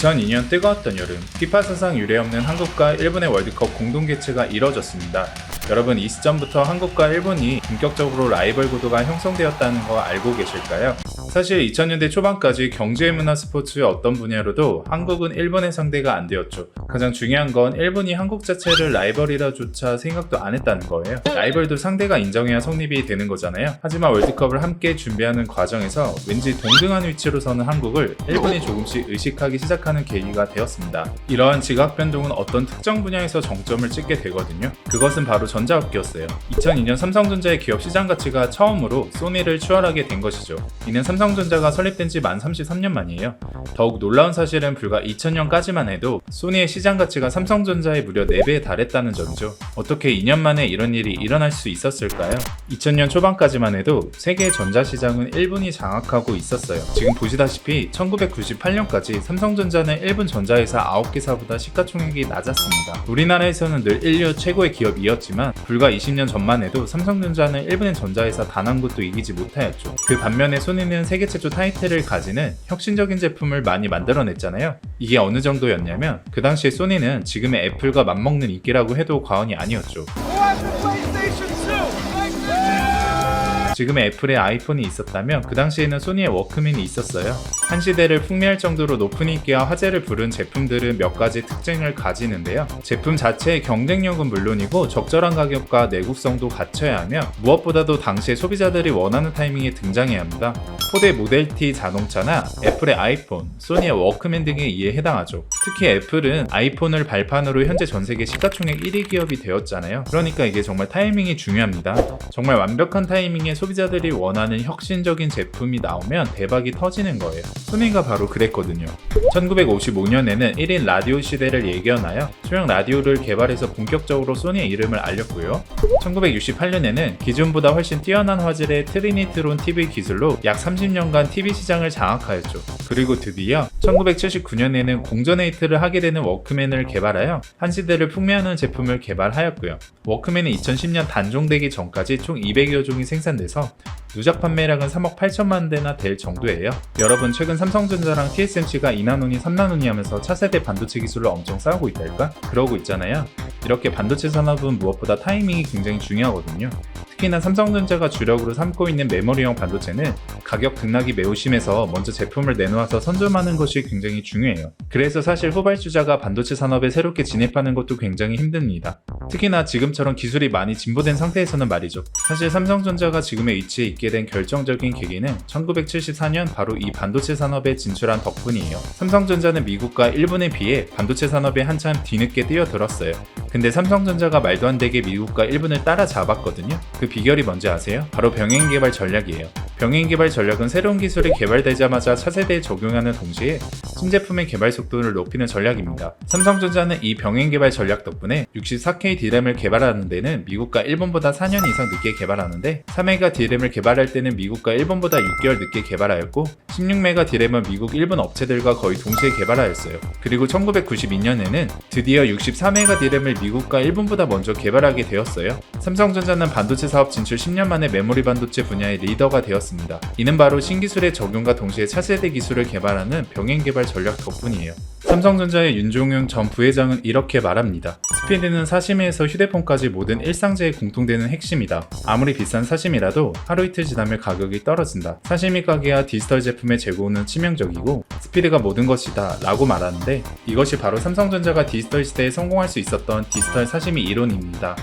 2002년 뜨거웠던 여름, 피파 사상 유례없는 한국과 일본의 월드컵 공동 개최가 이뤄졌습니다. 여러분, 이 시점부터 한국과 일본이 본격적으로 라이벌 구도가 형성되었다는 거 알고 계실까요? 사실 2000년대 초반까지 경제 문화 스포츠의 어떤 분야로도 한국은 일본의 상대가 안 되었죠. 가장 중요한 건 일본이 한국 자체를 라이벌이라조차 생각도 안 했다는 거예요. 라이벌도 상대가 인정해야 성립이 되는 거잖아요. 하지만 월드컵을 함께 준비하는 과정에서 왠지 동등한 위치로 서는 한국을 일본이 조금씩 의식하기 시작하는 계기가 되었습니다. 이러한 지각 변동은 어떤 특정 분야에서 정점을 찍게 되거든요. 그것은 바로 전자업계였어요. 2002년 삼성전자의 기업 시장 가치가 처음으로 소니를 추월하게 된 것이죠. 이는 삼성전자가 설립된 지 만 33년 만이에요. 더욱 놀라운 사실은 불과 2000년까지만 해도 소니의 시장 가치가 삼성전자의 무려 4배에 달했다는 점이죠. 어떻게 2년 만에 이런 일이 일어날 수 있었을까요? 2000년 초반까지만 해도 세계 전자시장은 일본이 장악하고 있었어요. 지금 보시다시피 1998년까지 삼성전자는 일본 전자회사 9개사보다 시가총액이 낮았습니다. 우리나라에서는 늘 인류 최고의 기업이었지만 불과 20년 전만 해도 삼성전자는 일본의 전자회사 단 한 곳도 이기지 못하였죠. 그 반면에 소니는 세계 최초 타이틀을 가지는 혁신적인 제품을 많이 만들어냈잖아요. 이게 어느 정도였냐면 그 당시에 소니는 지금의 애플과 맞먹는 인기라고 해도 과언이 아니었죠. 지금의 애플의 아이폰이 있었다면 그 당시에는 소니의 워크맨이 있었어요. 한 시대를 풍미할 정도로 높은 인기와 화제를 부른 제품들은 몇 가지 특징을 가지는데요. 제품 자체의 경쟁력은 물론이고 적절한 가격과 내구성도 갖춰야 하며 무엇보다도 당시에 소비자들이 원하는 타이밍에 등장해야 합니다. 포드의 모델 T 자동차나 애플의 아이폰, 소니의 워크맨 등에 이에 해당하죠. 특히 애플은 아이폰을 발판으로 현재 전세계 시가총액 1위 기업이 되었잖아요. 그러니까 이게 정말 타이밍이 중요합니다. 정말 완벽한 타이밍에 소비자들이 원하는 혁신적인 제품이 나오면 대박이 터지는 거예요. 소니가 바로 그랬거든요. 1955년에는 1인 라디오 시대를 예견하여 소형 라디오를 개발해서 본격적으로 소니의 이름을 알렸고요. 1968년에는 기존보다 훨씬 뛰어난 화질의 트리니트론 TV 기술로 약 30년간 TV 시장을 장악하였죠. 그리고 드디어 1979년에는 공전에이트를 하게 되는 워크맨을 개발하여 한 시대를 풍미하는 제품을 개발하였고요. 워크맨은 2010년 단종되기 전까지 총 200여 종이 생산돼서 누적 판매량은 3억 8천만 대나 될 정도예요. 여러분, 최근 삼성전자랑 TSMC가 2나노니 3나노니 하면서 차세대 반도체 기술로 엄청 싸우고 있달까? 그러고 있잖아요. 이렇게 반도체 산업은 무엇보다 타이밍이 굉장히 중요하거든요. 특히나 삼성전자가 주력으로 삼고 있는 메모리형 반도체는 가격 등락이 매우 심해서 먼저 제품을 내놓아서 선점하는 것이 굉장히 중요해요. 그래서 사실 후발주자가 반도체 산업에 새롭게 진입하는 것도 굉장히 힘듭니다. 특히나 지금처럼 기술이 많이 진보된 상태에서는 말이죠. 사실 삼성전자가 지금의 위치에 있게 된 결정적인 계기는 1974년 바로 이 반도체 산업에 진출한 덕분이에요. 삼성전자는 미국과 일본에 비해 반도체 산업에 한참 뒤늦게 뛰어들었어요. 근데 삼성전자가 말도 안 되게 미국과 일본을 따라잡았거든요. 그 비결이 뭔지 아세요? 바로 병행 개발 전략이에요. 병행 개발 전략은 새로운 기술이 개발되자마자 차세대에 적용하는 동시에 신제품의 개발 속도를 높이는 전략입니다. 삼성전자는 이 병행 개발 전략 덕분에 64K D램을 개발하는 데는 미국과 일본보다 4년 이상 늦게 개발하는데 3메가 D램을 개발할 때는 미국과 일본보다 6개월 늦게 개발하였고 16메가 D램은 미국, 일본 업체들과 거의 동시에 개발하였어요. 그리고 1992년에는 드디어 64메가 D램을 미국과 일본보다 먼저 개발하게 되었어요. 삼성전자는 반도체 사업 진출 10년 만에 메모리 반도체 분야의 리더가 되었습니다. 이는 바로 신기술의 적용과 동시에 차세대 기술을 개발하는 병행 개발 전략 덕분이에요. 삼성전자의 윤종용 전 부회장은 이렇게 말합니다. 스피드는 사시미에서 휴대폰까지 모든 일상재에 공통되는 핵심이다. 아무리 비싼 사시미라도 하루 이틀 지나면 가격이 떨어진다. 사시미 가게와 디지털 제품의 재고는 치명적이고 스피드가 모든 것이다 라고 말하는데 이것이 바로 삼성전자가 디지털 시대에 성공할 수 있었던 디지털 사시미 이론입니다.